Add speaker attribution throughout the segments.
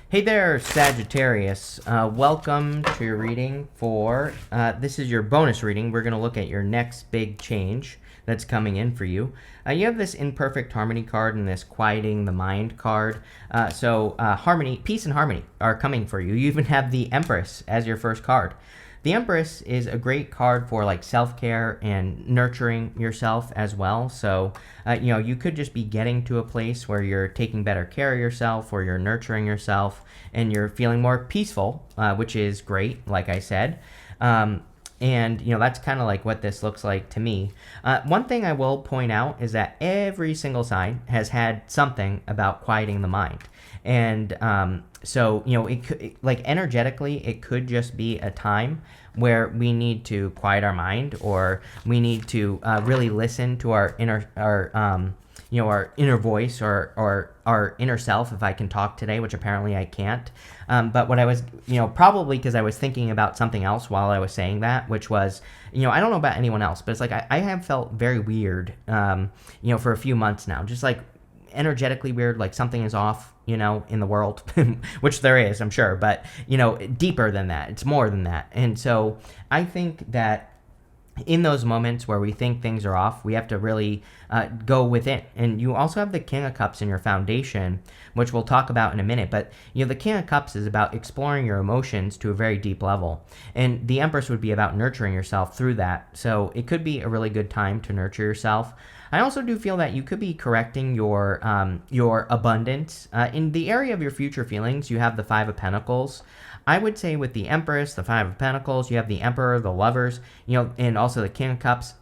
Speaker 1: Hey there, Sagittarius. Welcome to your reading for, this is your bonus reading. We're going to look at your next big change that's coming in for you. You have this imperfect harmony card and this quieting the mind card. Harmony, peace and harmony are coming for you. You even have the Empress as your first card. The Empress is a great card for like self-care and nurturing yourself as well. So, you could just be getting to a place where you're taking better care of yourself, or you're nurturing yourself, and you're feeling more peaceful, which is great, like I said. That's kind of like what this looks like to me. One thing I will point out is that every single sign has had something about quieting the mind. And it could, like energetically, it could just be a time where we need to quiet our mind, or we need to really listen to our inner voice, or our inner self, if I can talk today, which apparently I can't. But what I was, probably because I was thinking about something else while I was saying that, which was, I don't know about anyone else, but it's like I have felt very weird, for a few months now, just like energetically weird, like something is off, in the world, which there is, I'm sure, but, deeper than that, it's more than that. And so I think that in those moments where we think things are off, we have to really go within. And you also have the King of Cups in your foundation, which we'll talk about in a minute. But, the King of Cups is about exploring your emotions to a very deep level. And the Empress would be about nurturing yourself through that. So it could be a really good time to nurture yourself. I also do feel that you could be correcting your abundance. In the area of your future feelings, you have the Five of Pentacles. I would say with the Empress, the Five of Pentacles, you have the Emperor, the Lovers, and also the King of Cups.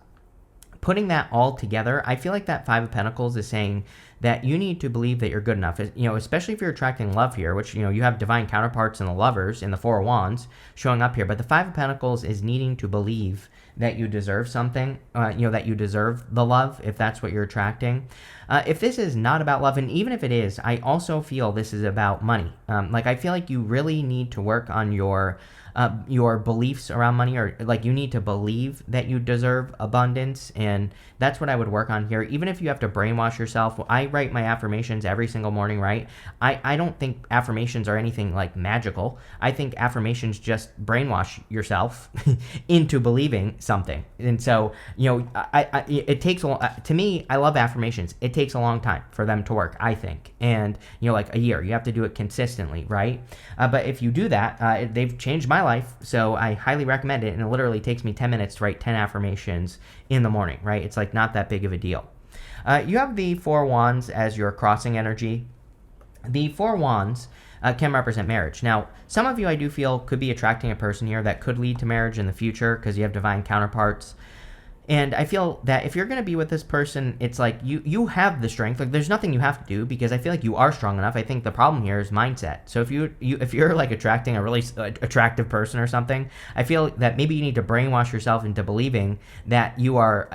Speaker 1: Putting that all together, I feel like that Five of Pentacles is saying that you need to believe that you're good enough, especially if you're attracting love here, which, you have divine counterparts in the Lovers, in the Four of Wands showing up here. But the Five of Pentacles is needing to believe that you deserve something, that you deserve the love, if that's what you're attracting. If this is not about love, and even if it is, I also feel this is about money. I feel like you really need to work on your beliefs around money, or like you need to believe that you deserve abundance. And that's what I would work on here. Even if you have to brainwash yourself, I write my affirmations every single morning, right? I don't think affirmations are anything like magical. I think affirmations just brainwash yourself into believing something. And so, it takes to me, I love affirmations. It takes a long time for them to work, I think. And, like a year, you have to do it consistently, right? But if you do that, they've changed my life, so I highly recommend it. And it literally takes me 10 minutes to write 10 affirmations in the morning, right? It's like not that big of a deal. You have the Four Wands as your crossing energy. The Four Wands can represent marriage. Now, some of you, I do feel, could be attracting a person here that could lead to marriage in the future, because you have divine counterparts. And I feel that if you're going to be with this person, it's like you have the strength. Like there's nothing you have to do, because I feel like you are strong enough. I think the problem here is mindset. So if you're like attracting a really attractive person or something, I feel that maybe you need to brainwash yourself into believing that you are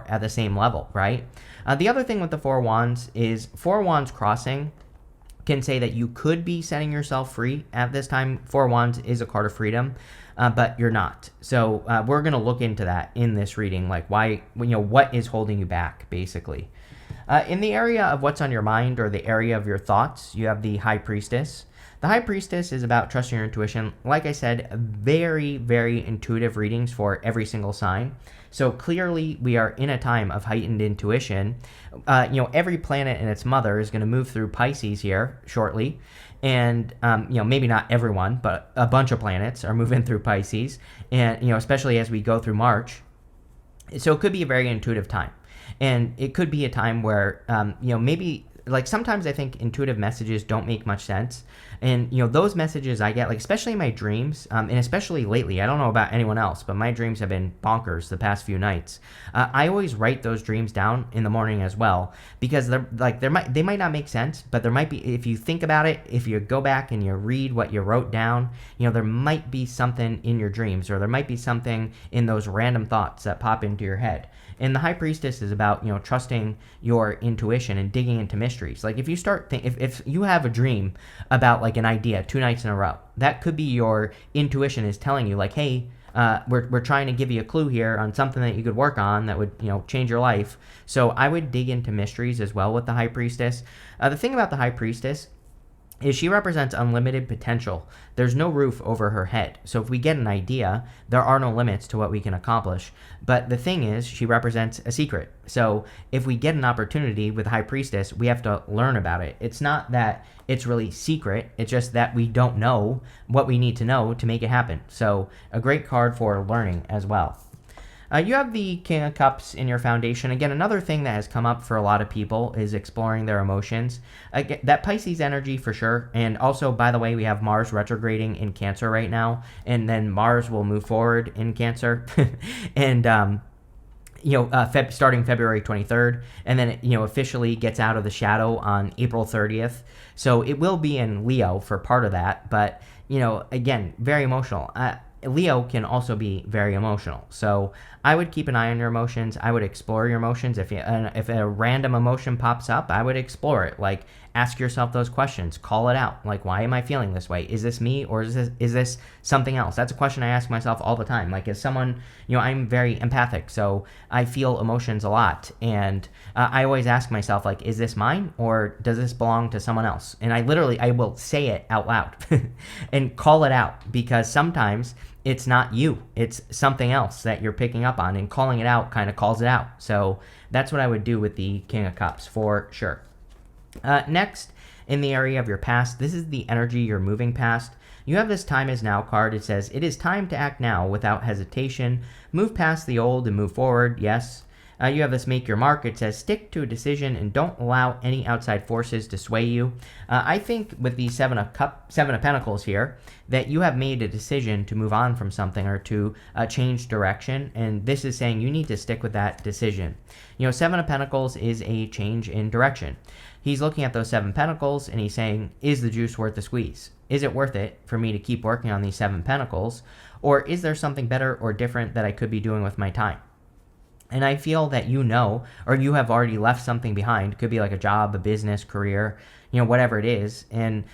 Speaker 1: at the same level, right? The other thing with the Four Wands is Four Wands crossing can say that you could be setting yourself free at this time. Four Wands is a card of freedom, but you're not. So we're going to look into that in this reading, like why, what is holding you back, basically. In the area of what's on your mind, or the area of your thoughts, you have the High Priestess. The High Priestess is about trusting your intuition. Like I said, very, very intuitive readings for every single sign. So clearly we are in a time of heightened intuition. Every planet and its mother is going to move through Pisces here shortly. And, maybe not everyone, but a bunch of planets are moving through Pisces. And, especially as we go through March. So it could be a very intuitive time. And it could be a time where, maybe, like sometimes I think intuitive messages don't make much sense. And, those messages I get, like especially in my dreams, and especially lately, I don't know about anyone else, but my dreams have been bonkers the past few nights. I always write those dreams down in the morning as well, because they might not make sense, but there might be, if you think about it, if you go back and you read what you wrote down, there might be something in your dreams, or there might be something in those random thoughts that pop into your head. And the High Priestess is about, trusting your intuition and digging into mysteries. Like if you start, if you have a dream about like an idea 2 nights in a row, that could be your intuition is telling you like, hey, we're trying to give you a clue here on something that you could work on that would, change your life. So I would dig into mysteries as well with the High Priestess. The thing about the High Priestess is she represents unlimited potential. There's no roof over her head. So if we get an idea, there are no limits to what we can accomplish. But the thing is, she represents a secret. So if we get an opportunity with High Priestess, we have to learn about it. It's not that it's really secret. It's just that we don't know what we need to know to make it happen. So a great card for learning as well. You have the King of Cups in your foundation. Again, another thing that has come up for a lot of people is exploring their emotions. That Pisces energy for sure. And also, by the way, we have Mars retrograding in Cancer right now. And then Mars will move forward in Cancer. And, starting February 23rd. And then it, officially gets out of the shadow on April 30th. So it will be in Leo for part of that. But, again, very emotional. Leo can also be very emotional. So I would keep an eye on your emotions. I would explore your emotions. If a random emotion pops up, I would explore it. Like, ask yourself those questions. Call it out. Like, why am I feeling this way? Is this me or is this something else? That's a question I ask myself all the time. Like, is someone, I'm very empathic, so I feel emotions a lot. And I always ask myself, like, is this mine or does this belong to someone else? And I will say it out loud and call it out, because sometimes it's not you. It's something else that you're picking up on, and calling it out kind of calls it out. So that's what I would do with the King of Cups for sure. Next, in the area of your past, this is the energy you're moving past. You have this Time Is Now card. It says, it is time to act now without hesitation. Move past the old and move forward. Yes. You have this Make Your Mark. It says, stick to a decision and don't allow any outside forces to sway you. I think with the Seven of Pentacles here, that you have made a decision to move on from something or to change direction. And this is saying you need to stick with that decision. Seven of Pentacles is a change in direction. He's looking at those 7 pentacles and he's saying, is the juice worth the squeeze? Is it worth it for me to keep working on these 7 pentacles? Or is there something better or different that I could be doing with my time? And I feel that or you have already left something behind. It could be like a job, a business, career, whatever it is. And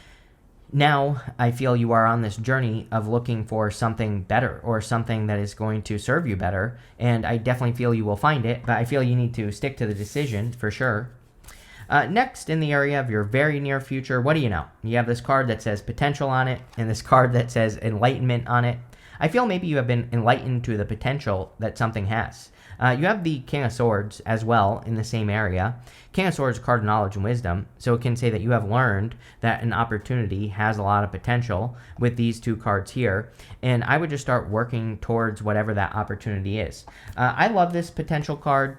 Speaker 1: now I feel you are on this journey of looking for something better or something that is going to serve you better. And I definitely feel you will find it, but I feel you need to stick to the decision for sure. Next, in the area of your very near future, what do you know? You have this card that says potential on it and this card that says enlightenment on it. I feel maybe you have been enlightened to the potential that something has. You have the King of Swords as well in the same area. King of Swords is a card of knowledge and wisdom, so it can say that you have learned that an opportunity has a lot of potential with these 2 cards here, and I would just start working towards whatever that opportunity is. I love this potential card.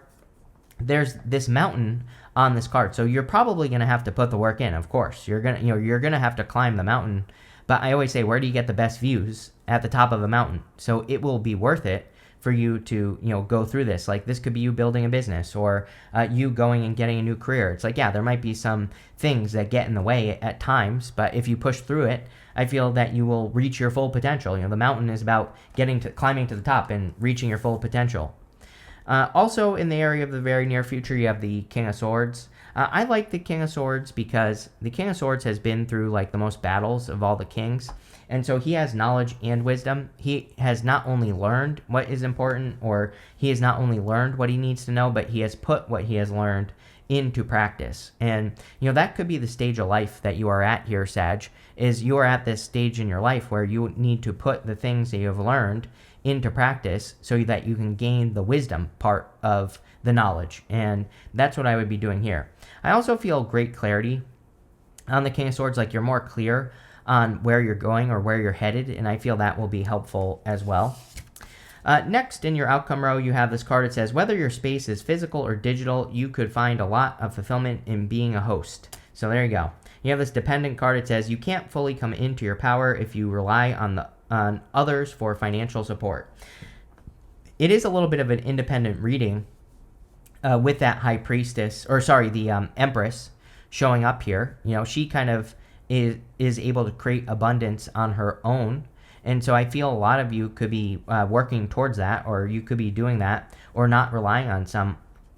Speaker 1: There's this mountain on this card, so you're probably going to have to put the work in. Of course, you're gonna have to climb the mountain, but I always say, where do you get the best views? At the top of a mountain. So it will be worth it for you to go through this. Like, this could be you building a business or you going and getting a new career. It's like, yeah, there might be some things that get in the way at times, but if you push through it, I feel that you will reach your full potential. The mountain is about climbing to the top and reaching your full potential. Also, in the area of the very near future, you have the King of Swords. I like the King of Swords because the King of Swords has been through like the most battles of all the kings. And so he has knowledge and wisdom. He has not only learned what is important, or he has not only learned what he needs to know, but he has put what he has learned into practice. And, that could be the stage of life that you are at here, Sag, is you are at this stage in your life where you need to put the things that you have learned into practice so that you can gain the wisdom part of the knowledge. And that's what I would be doing here. I also feel great clarity on the King of Swords, like you're more clear on where you're going or where you're headed, and I feel that will be helpful as well. Next, in your outcome row, you have this card. It says, whether your space is physical or digital, you could find a lot of fulfillment in being a host. So there you go. You have this dependent card. It says, you can't fully come into your power if you rely on others for financial support. It is a little bit of an independent reading with that High Priestess, the Empress showing up here. She kind of is able to create abundance on her own. And so I feel a lot of you could be working towards that, or you could be doing that, or not relying on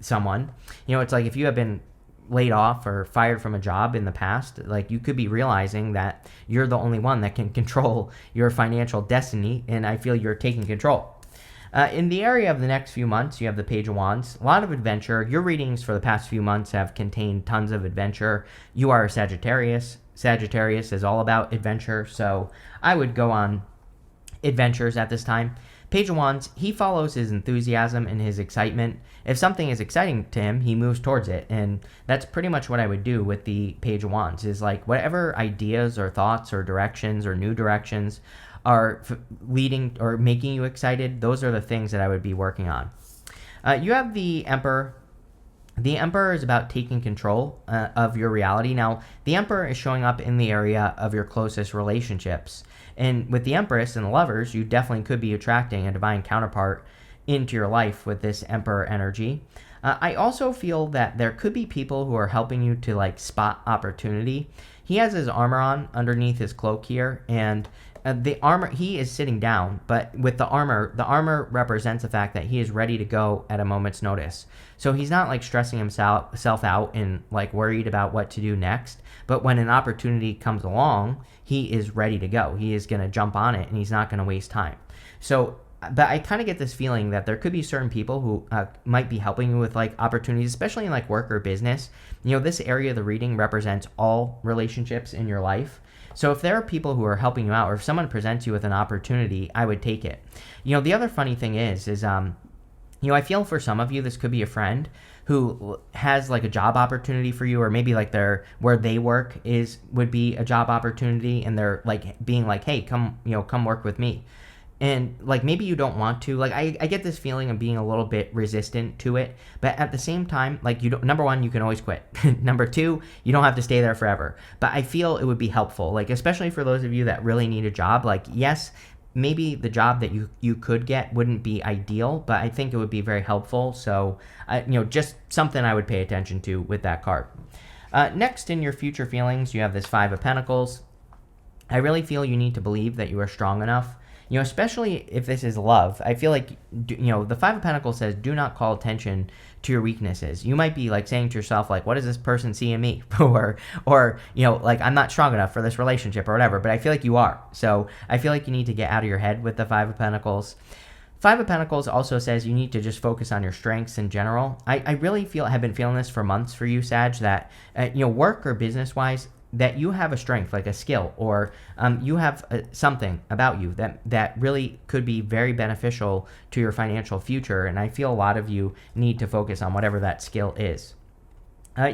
Speaker 1: someone. It's like if you have been laid off or fired from a job in the past, like you could be realizing that you're the only one that can control your financial destiny, and I feel you're taking control. In the area of the next few months, you have the Page of Wands, a lot of adventure. Your readings for the past few months have contained tons of adventure. You are a Sagittarius, Sagittarius is all about adventure, so I would go on adventures at this time. Page of Wands, he follows his enthusiasm and his excitement. If something is exciting to him, he moves towards it. And that's pretty much what I would do with the Page of Wands, is like whatever ideas or thoughts or directions or new directions are leading or making you excited, those are the things that I would be working on. You have the Emperor. The Emperor is about taking control of your reality. Now, the Emperor is showing up in the area of your closest relationships. And with the Empress and the Lovers, you definitely could be attracting a divine counterpart into your life with this Emperor energy. I also feel that there could be people who are helping you to like spot opportunity. He has his armor on underneath his cloak here, and the armor, he is sitting down, but with the armor represents the fact that he is ready to go at a moment's notice. So he's not like stressing himself out and like worried about what to do next. But when an opportunity comes along, he is ready to go. He is going to jump on it and he's not going to waste time. So, but I kind of get this feeling that there could be certain people who might be helping you with like opportunities, especially in like work or business. You know, this area of the reading represents all relationships in your life. So if there are people who are helping you out, or if someone presents you with an opportunity, I would take it. You know, the other funny thing is you know, I feel for some of you, this could be a friend who has like a job opportunity for you, or maybe like where they work would be a job opportunity, and they're like being like, hey, come work with me. And like maybe you don't want to, like I get this feeling of being a little bit resistant to it, but at the same time, like number one, you can always quit. Number two, you don't have to stay there forever. But I feel it would be helpful, like especially for those of you that really need a job. Like yes, maybe the job that you could get wouldn't be ideal, but I think it would be very helpful. So just something I would pay attention to with that card. Next, in your future feelings, you have this Five of Pentacles. I really feel you need to believe that you are strong enough. You know, especially if this is love, I feel like, the Five of Pentacles says, do not call attention to your weaknesses. You might be like saying to yourself, like, what does this person see in me? or, like, I'm not strong enough for this relationship or whatever, but I feel like you are. So I feel like you need to get out of your head with the Five of Pentacles. Five of Pentacles also says you need to just focus on your strengths in general. I really have been feeling this for months for you, Sag, that, work or business-wise, that you have a strength, like a skill, or you have something about you that really could be very beneficial to your financial future. And I feel a lot of you need to focus on whatever that skill is.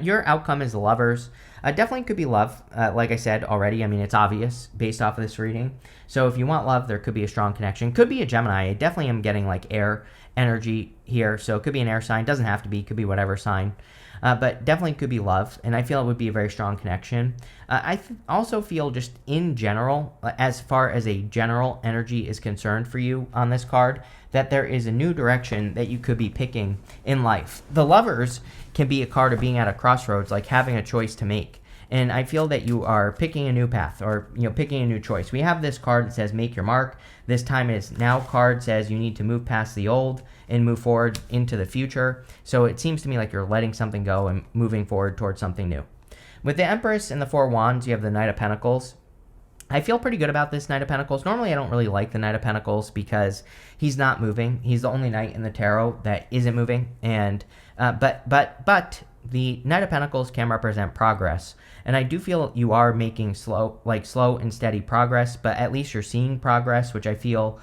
Speaker 1: Your outcome is the Lovers. Definitely could be love. Like I said already, I mean, it's obvious based off of this reading. So if you want love, there could be a strong connection. Could be a Gemini. I definitely am getting like air energy here. So it could be an air sign. Doesn't have to be. Could be whatever sign. But definitely could be love, and I feel it would be a very strong connection. I also feel just in general, as far as a general energy is concerned for you on this card, that there is a new direction that you could be picking in life. The Lovers can be a card of being at a crossroads, like having a choice to make. And I feel that you are picking a new path, or picking a new choice. We have this card that says make your mark. This time is now card says you need to move past the old and move forward into the future. So it seems to me like you're letting something go and moving forward towards something new. With the Empress and the Four Wands, you have the Knight of Pentacles. I feel pretty good about this Knight of Pentacles. Normally, I don't really like the Knight of Pentacles because he's not moving. He's the only knight in the tarot that isn't moving. And but the Knight of Pentacles can represent progress. And I do feel you are making slow and steady progress, but at least you're seeing progress, which I feel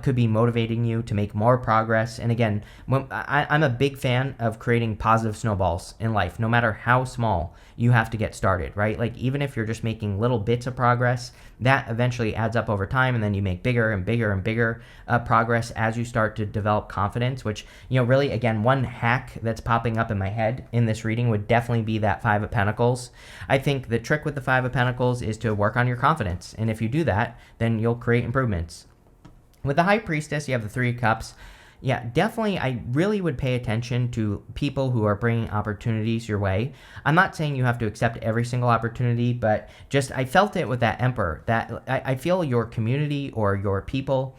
Speaker 1: could be motivating you to make more progress. And again, I'm a big fan of creating positive snowballs in life. No matter how small, you have to get started, right? Like even if you're just making little bits of progress, that eventually adds up over time, and then you make bigger and bigger and bigger progress as you start to develop confidence, which, really, again, one hack that's popping up in my head in this reading would definitely be that Five of Pentacles. I think the trick with the Five of Pentacles is to work on your confidence. And if you do that, then you'll create improvements. With the High Priestess, you have the Three of Cups. Yeah, definitely, I really would pay attention to people who are bringing opportunities your way. I'm not saying you have to accept every single opportunity, but just I felt it with that Emperor, that I feel your community or your people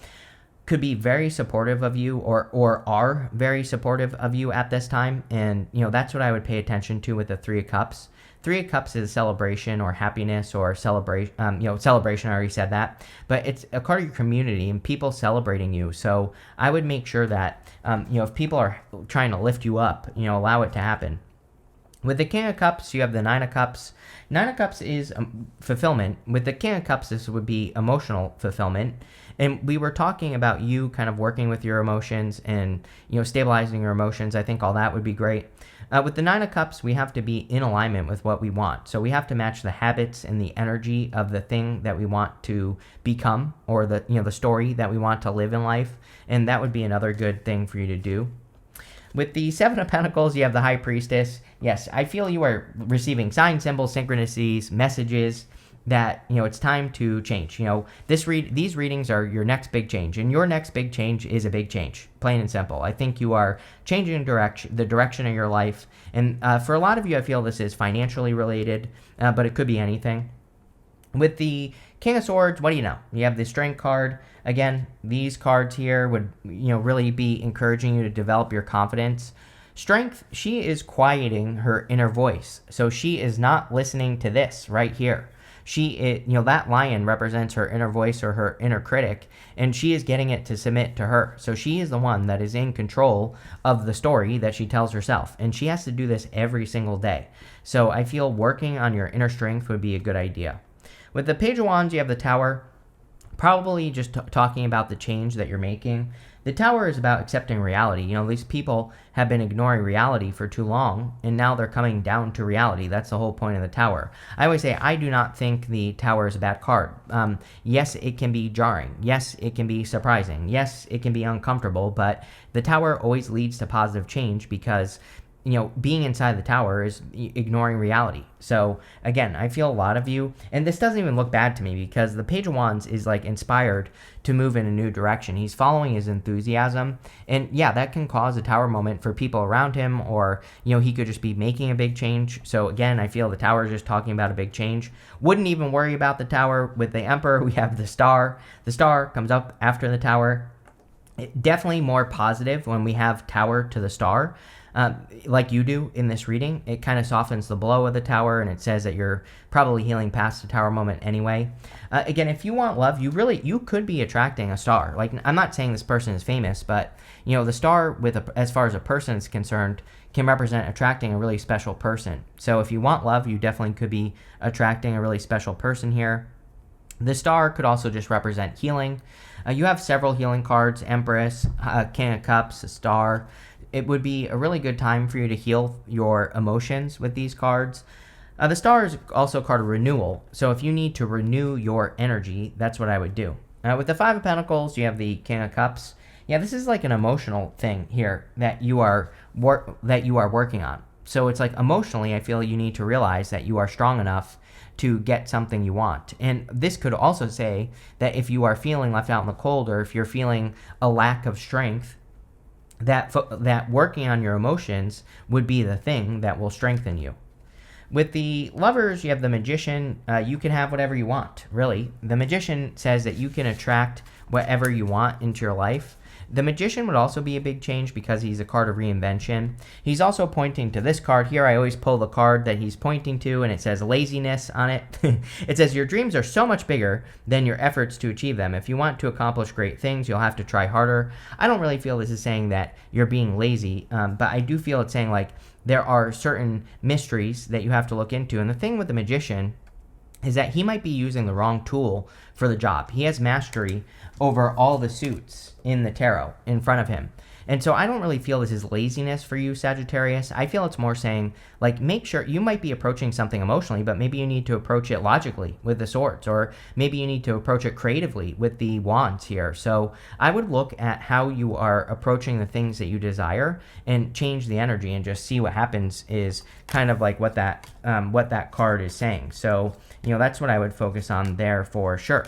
Speaker 1: could be very supportive of you, or are very supportive of you at this time. And, that's what I would pay attention to with the Three of Cups. Three of Cups is celebration or happiness or celebration. Celebration, I already said that. But it's a card of your community and people celebrating you. So I would make sure that, if people are trying to lift you up, allow it to happen. With the King of Cups, you have the Nine of Cups. Nine of Cups is fulfillment. With the King of Cups, this would be emotional fulfillment. And we were talking about you kind of working with your emotions and, stabilizing your emotions. I think all that would be great. With the Nine of Cups, we have to be in alignment with what we want. So we have to match the habits and the energy of the thing that we want to become, or the story that we want to live in life. And that would be another good thing for you to do. With the Seven of Pentacles, you have the High Priestess. Yes, I feel you are receiving signs, symbols, synchronicities, messages that, it's time to change. These readings are your next big change, and your next big change is a big change, plain and simple. I think you are changing the direction of your life. And for a lot of you, I feel this is financially related, but it could be anything. With the King of Swords, what do you know? You have the Strength card. Again, these cards here would, really be encouraging you to develop your confidence. Strength, she is quieting her inner voice. So she is not listening to this right here. That lion represents her inner voice or her inner critic, and she is getting it to submit to her. So she is the one that is in control of the story that she tells herself, and she has to do this every single day. So I feel working on your inner strength would be a good idea. With the Page of Wands, you have the Tower. Probably just talking about the change that you're making. The Tower is about accepting reality. These people have been ignoring reality for too long, and now they're coming down to reality. That's the whole point of the Tower. I always say, I do not think the Tower is a bad card. Yes, it can be jarring. Yes, it can be surprising. Yes, it can be uncomfortable, but the Tower always leads to positive change because being inside the Tower is ignoring reality. So again, I feel a lot of you, and this doesn't even look bad to me because the Page of Wands is like inspired to move in a new direction. He's following his enthusiasm, and yeah, that can cause a Tower moment for people around him, or he could just be making a big change. So again, I feel the Tower is just talking about a big change. Wouldn't even worry about the Tower. With the Emperor, we have the Star. The Star comes up after the Tower. Definitely more positive when we have Tower to the Star. Like you do in this reading, it kind of softens the blow of the Tower, and it says that you're probably healing past the Tower moment anyway. Again, if you want love, you could be attracting a star. Like, I'm not saying this person is famous, but the star as far as a person is concerned can represent attracting a really special person. So if you want love, you definitely could be attracting a really special person here. The Star could also just represent healing. You have several healing cards: Empress, King of Cups, a Star. It would be a really good time for you to heal your emotions with these cards. The Star is also a card of renewal. So if you need to renew your energy, that's what I would do. With the Five of Pentacles, you have the King of Cups. Yeah, this is like an emotional thing here that you are working on. So it's like emotionally, I feel you need to realize that you are strong enough to get something you want. And this could also say that if you are feeling left out in the cold, or if you're feeling a lack of strength, that working on your emotions would be the thing that will strengthen you. With the Lovers, you have the Magician. You can have whatever you want, really. The Magician says that you can attract whatever you want into your life. The Magician would also be a big change because he's a card of reinvention. He's also pointing to this card here. I always pull the card that he's pointing to, and it says laziness on it. It says your dreams are so much bigger than your efforts to achieve them. If you want to accomplish great things, you'll have to try harder. I don't really feel this is saying that you're being lazy, but I do feel it's saying like there are certain mysteries that you have to look into. And the thing with the Magician is that he might be using the wrong tool for the job. He has mastery over all the suits in the tarot in front of him. And so I don't really feel this is laziness for you, Sagittarius. I feel it's more saying, like, make sure you might be approaching something emotionally, but maybe you need to approach it logically with the swords, or maybe you need to approach it creatively with the wands here. So I would look at how you are approaching the things that you desire and change the energy and just see what happens, is kind of like what that card is saying. So, that's what I would focus on there for sure.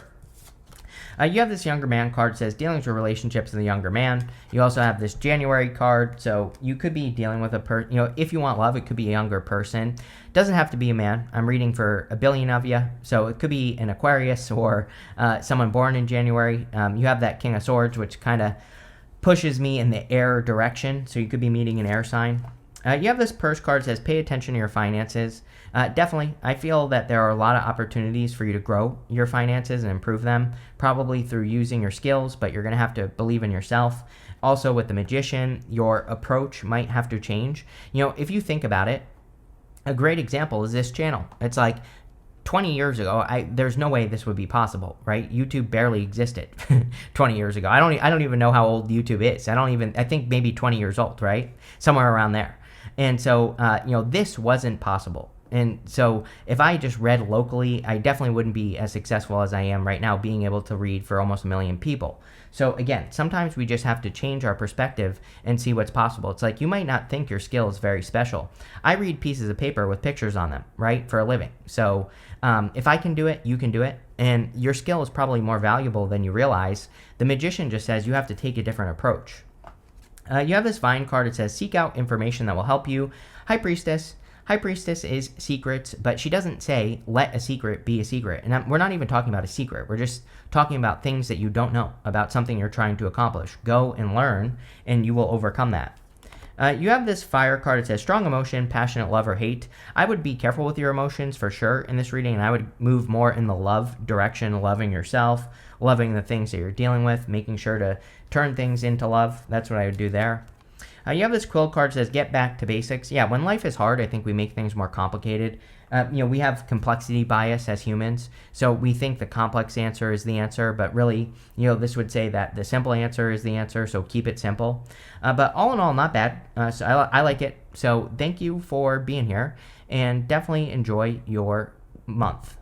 Speaker 1: You have this Younger Man card, says dealings with relationships with a younger man. You also have this January card, so you could be dealing with a person, if you want love, it could be a younger person. Doesn't have to be a man. I'm reading for a billion of you, so it could be an Aquarius or someone born in January. You have that King of Swords, which kind of pushes me in the air direction, so you could be meeting an air sign. You have this Purse card, says pay attention to your finances. Definitely, I feel that there are a lot of opportunities for you to grow your finances and improve them, probably through using your skills, but you're going to have to believe in yourself. Also with the Magician, your approach might have to change. If you think about it, A great example is this channel. It's like 20 years ago, there's no way this would be possible, right? YouTube barely existed 20 years ago. I don't even know how old YouTube is. I think maybe 20 years old, right? Somewhere around there. And so, this wasn't possible. And so if I just read locally, I definitely wouldn't be as successful as I am right now, being able to read for almost 1 million people. So again, sometimes we just have to change our perspective and see what's possible. It's like you might not think your skill is very special. I read pieces of paper with pictures on them, right, for a living. So if I can do it, you can do it. And your skill is probably more valuable than you realize. The magician just says you have to take a different approach. You have this vine card. It says, seek out information that will help you. High Priestess. High Priestess is secrets, but she doesn't say, let a secret be a secret. And we're not even talking about a secret. We're just talking about things that you don't know, about something you're trying to accomplish. Go and learn, and you will overcome that. You have this fire card. It says, strong emotion, passionate love or hate. I would be careful with your emotions for sure in this reading, and I would move more in the love direction, loving yourself, loving the things that you're dealing with, making sure to turn things into love. That's what I would do there. You have this quill card that says, get back to basics. Yeah, when life is hard, I think we make things more complicated. We have complexity bias as humans, so we think the complex answer is the answer, but really, this would say that the simple answer is the answer, so keep it simple. But all in all, not bad. So I like it. So thank you for being here, and definitely enjoy your month.